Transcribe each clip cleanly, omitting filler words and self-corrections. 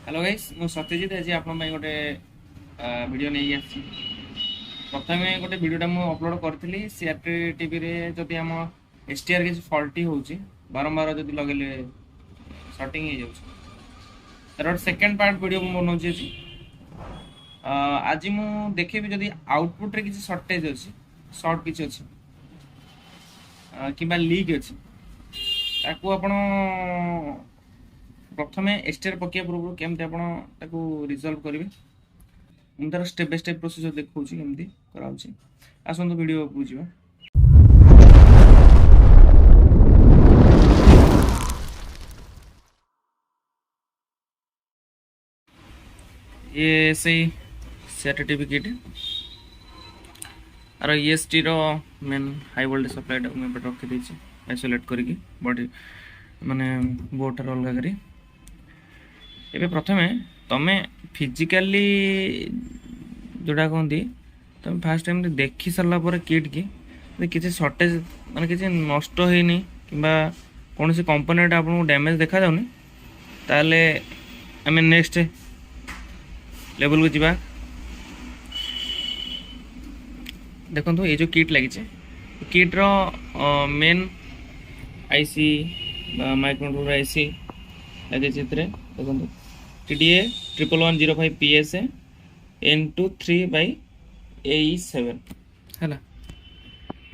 Hello guys मु सत्यजित आज आपन भाई गोटे वीडियो नहीं आसी प्रथमे गोटे वीडियोटा मु अपलोड करथिली सीआरटी टीवी रे जदि हम एसटीआर किसी फॉल्टी होउची बारंबार जदि लगेले शॉर्टिंग हो जाउची तार सेकंड पार्ट वीडियो मु बनौची अछि आज मु देखेबी जदि आउटपुट रे किसी शॉर्टेज अछि शॉर्ट किछि अछि किबा लीक अछि ताकू आपण प्रथमे एसटीआर पकिया पूर्व केमते आपण ताकू रिजॉल्व करिवे ମୁଁ ତାର ଷ୍ଟେପ୍ ବାଇ ଷ୍ଟେପ୍ ପ୍ରୋସିଜର ଦେଖାଉଛି କେମିତି କରାଉଛି ଆସନ୍ତୁ ଭିଡ଼ିଓ ଉପରକୁ ଯିବା। ये ସେଇ ସେଟ୍ ଟିଭି କିଟ୍ ଆର EST ର ମେନ୍ ହାଇ ଭୋଲ୍ଟେଜ ସପ୍ଲାଇଟା ମୁଁ ଏବେ ରଖିଦେଇଛି ଆଇସୋଲେଟ୍ କରିକି ବଡି ମାନେ ବୋର୍ଡଠାରୁ ଅଲଗା କରି। ଏବେ ପ୍ରଥମେ ତମେ ଫିଜିକାଲି जोड़ा कहती तुम फास्ट टाइम देखी सारा पर किट की किसी सर्टेज माने किसी नष्ट होनी कि कौन सी कंपोनेंट आपको डैमेज देखा जाऊनी ताले आम नेक्स्ट लेवल को जीवा। देखो ये जो किट लगी किट रो मेन आईसी माइक्रोकंट्रोलर आईसी लगे देखो TDA 1105 PSA N23/AE7 है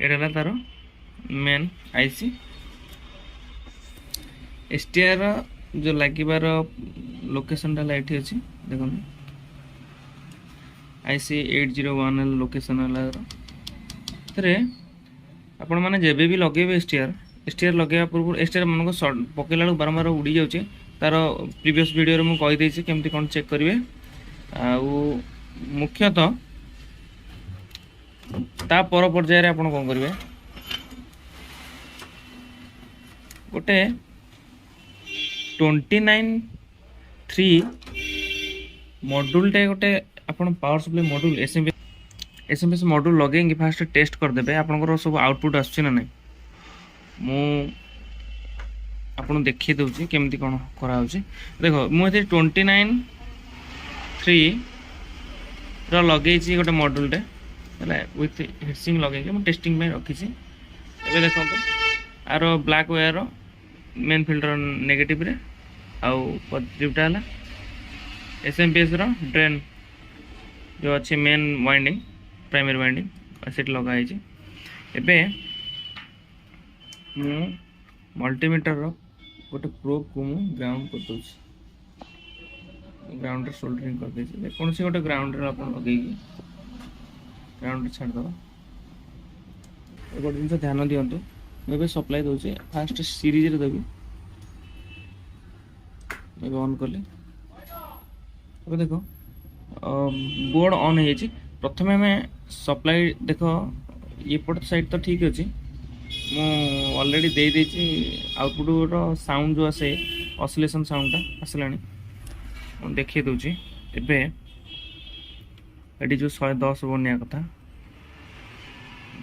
ये तार मेन आईसी एसटीआर जो लगिबार लोकेशन टा लाइट अच्छी देखो आईसी 801 लोकेशन है आपण मैंने जेबे भी लगे एसटीआर लगे पूर्व एसटीआर मन को पकेला बारंबार उड़ी जाऊे तार प्रीवियस वीडियो मुझे कहीदे केमती कौन चेक करेंगे मुख्यतः ता पर पर्यायर आप कौन करेंगे गोटे 29.3 मॉड्यूलटे गोटे आप power supply module SMPS module लगे फास्ट टेस्ट करदे आपंकर सब आउटपुट आसुच्छी ना नहीं मु आपन देखी दूसरी केमती कौन कराऊँच देखो मुझे 29.3 लगे गोटे मॉड्यूलटे विथ हिटसिंग लगे टेस्टिंग में रखी ए देखो आर black wire main filter negative रे आउ पॉजिटिवटा है SMPS ड्रेन जो अच्छी मेन वाइंडिंग प्राइमरी वाइंडिंग से लगाई एबे मु मल्टीमीटर गोटे प्रोब को मु ग्राउंड कर दूसरी ग्राउंड सोल्डरिंग कर दे कौन सी गोटे ग्राउंड लगे ग्राउंड छाड़द गोटे जिन ध्यान दिंतु मुझे सप्लाई दूसरी फास्ट सीरीज देवी ऑन कली देख बोर्ड ऑन हो प्रथम आम सप्लाई देख एपट साइड तो ठीक अच्छे मु ऑलरेडी दे देछि आउटपुट रो साउंड जो आसे ऑसिलेशन साउंडटा आसलानी देखिए दूसरी एबे ये जो 110 बनिया कथा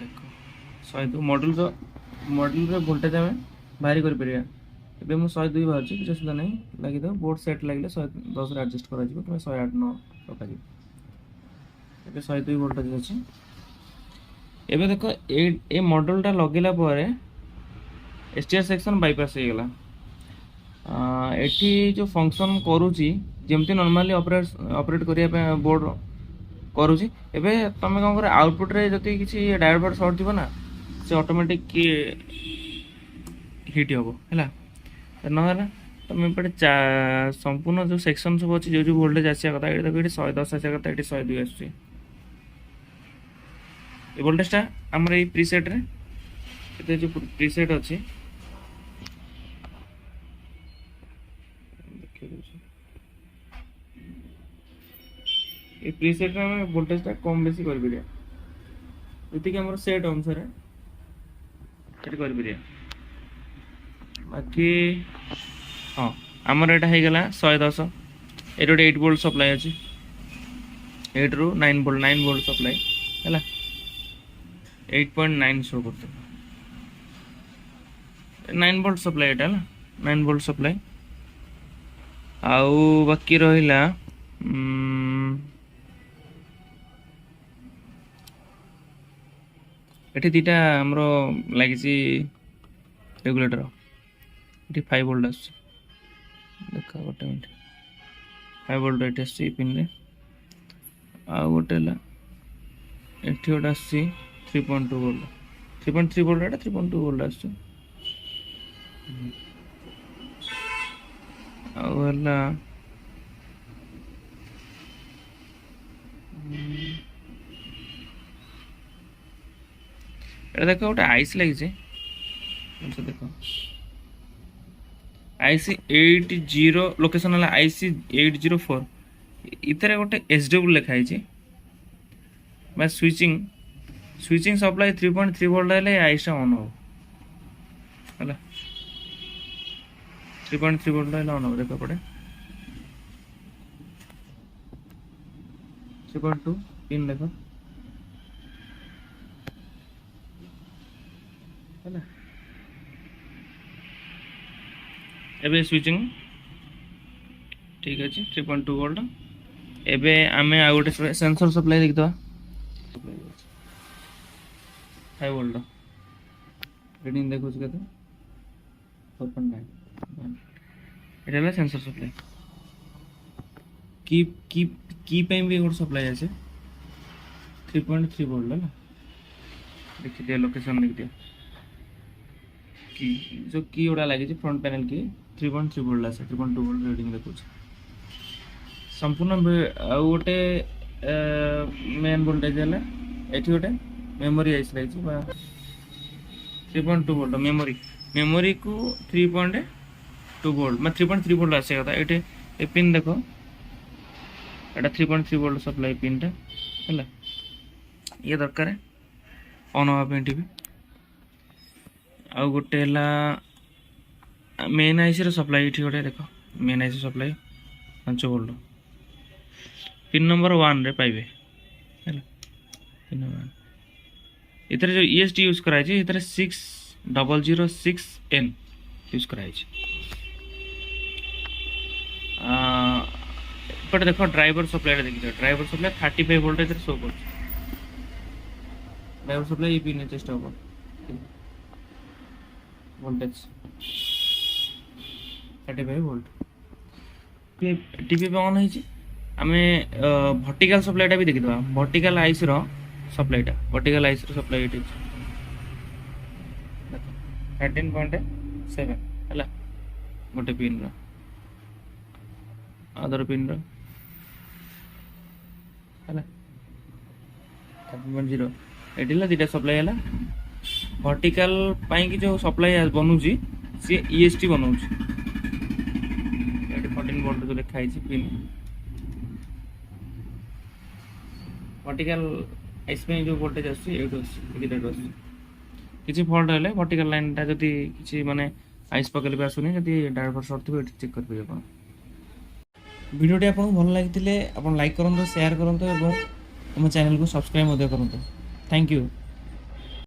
देख 102 मॉड्यूल वोल्टेज आम बाहरी कर परिया एबे मु 102 बाहर किसी असुविधा नहीं लगे दो बोर्ड सेट लगे 110 एडजस्ट करा कि 108 न रखा एबे 102 वोल्टेज अच्छे एबे देखो ए मॉड्यूलटा लगेला पर एसटीआर सेक्शन बाईपास हो गला एठी जो फंक्शन करूची जमती नॉर्मली ऑपरेट करिया बोर्ड करूची एबे तमे कौन कर आउटपुट रे जति किसी डायोड शॉर्ट थी ना से ऑटोमेटिक हिट हम है ना तुम एपटे संपूर्ण जो सेक्शन सब अच्छी जो वोल्टेज आसा कथा ये देखो ये 110 आसा कथा ये 102 आस वोल्टेजटा आमर ये प्रीसेट रे जो प्रीसेट अच्छी ये प्रीसेट रे हम वोल्टेजटा कम बेसी कर परिया जति कि हमर सेट अनुसार सेट कर परिया बाकी हाँ आमर एटा हो गला 110 ये गोटे 8 वोल्ट सप्लाई अच्छी 8 रु 9 वोल्ट सप्लाई है 8.9 शो करते 9 वोल्ट सप्लाई एटा 9 वोल्ट सप्लाई ଆଉ ବାକି ରହିଲା ଏଠି ଦୁଇଟା ଆମର ଲାଗିଛି ରେଗୁଲେଟର। ଏଠି 5 ଭୋଲ୍ଟ ଆସୁଛି, ଦେଖ ଗୋଟେ ମିନିଟ୍। 5 ଭୋଲ୍ଟ ଏଠି ଆସୁଛି ଏଇ ପିନ୍ରେ। ଆଉ ଗୋଟେ ହେଲା ଏଠି ଗୋଟେ ଆସୁଛି 3.2 ଭୋଲ୍ଟ, 3.3 ଭୋଲ୍ଟ, ଏଟା 3.2 ଭୋଲ୍ଟ ଆସୁଛି। ଆଉ ହେଲା এটা ଦେଖ ଗୋଟେ ଆଇସି ଲାଗିଛି, ଦେଖ ଆଇସି 80 ଲୋକେସନ ହେଲା ଆଇସି 804। ଇଥିରେ ଗୋଟେ SW ଲେଖା ହେଇଛି ବା ସୁଇଚିଂ ସପ୍ଲାଇ 3.3 ଭୋଲ୍ଟ ହେଲେ ଆଇସିଟା ଅନ୍ ହବ ହେଲା। 3.3 ଭୋଲ୍ଟ ହେଲେ ଅନ୍ ହବ, ଦେଖ ପଟେ 3.2 ପିନ୍ ଦେଖ ହେଲା। ଏବେ ସୁଇଚିଂ ठीक अच्छे 3.2 वोल्ट। एबे आमे आ गोटे सेंसर सप्लाई देखिदवा 5 वोल्ट रीडिंग देखो केते 4.9 एटा सेंसर सप्लाई की की की पे भी गोटे सप्लाई আছে 3.3 वोल्ट है ना। देखि दिया लोकेशन लिख दिया की जो की ओडा लागे फ्रंट पैनल की 3.3 वोल्ट আছে 3.2 वोल्ट रीडिंग देखो संपूर्ण गोटे मेन वोल्टेज है ये गोटे मेमोरी आइस रही 3.2 वोल्ट मेमोरी को 3.2 वोल्ट मैं 3.3 वोल्ट आसे कथा ये पिन देखो एटा 3.3 वोल्ट सप्लाई पिन टा है ये दरकार ऑन हवा टीवी। आउ गोटे मेन आईसी सप्लाई ये गोटे देख main IC supply 5 volt pin number 1 रे पाइबे हैला। पिन नंबर 1 इधर जो ESD यूज कराई छै इधर 6006N यूज कराई छै। पर देखो ड्राइवर सप्लाई देखि ड्राइवर सप्लाई 35 वोल्ट इधर शो कर ड्राइवर सप्लाई ये पिन चेष्टा हो वोल्टेज 35 वोल्ट टीवी पे ऑन है। आमे वर्टिकल सप्लाईटा भी देखिदवा वर्टिकल आईसी रो सप्लाईटा वर्टिकल आईसी रो सप्लाई इट 13.7 हैला गोटे पिन रो अदर पिन रो हैला 13.0 एडिला दिटा सप्लाई हैला वर्टिकल पाई की जो सप्लाई बनउची से EST बनउची 14 वोल्ट जो लिखा है पिन वर्टिकल आइस में जो वोल्टेज आसी किसी फॉल्ट है वर्टिकल लाइन टा जदी किसी माने आइस पकल भी आसुनी जदी ड्राइवर शॉर्ट थो चेक कर पे अपन वीडियो टी आपन भल लागितिले अपन लाइक करंतो शेयर करंतो एवं हम चैनल को सब्सक्राइब मध्य करंतो। Thank you.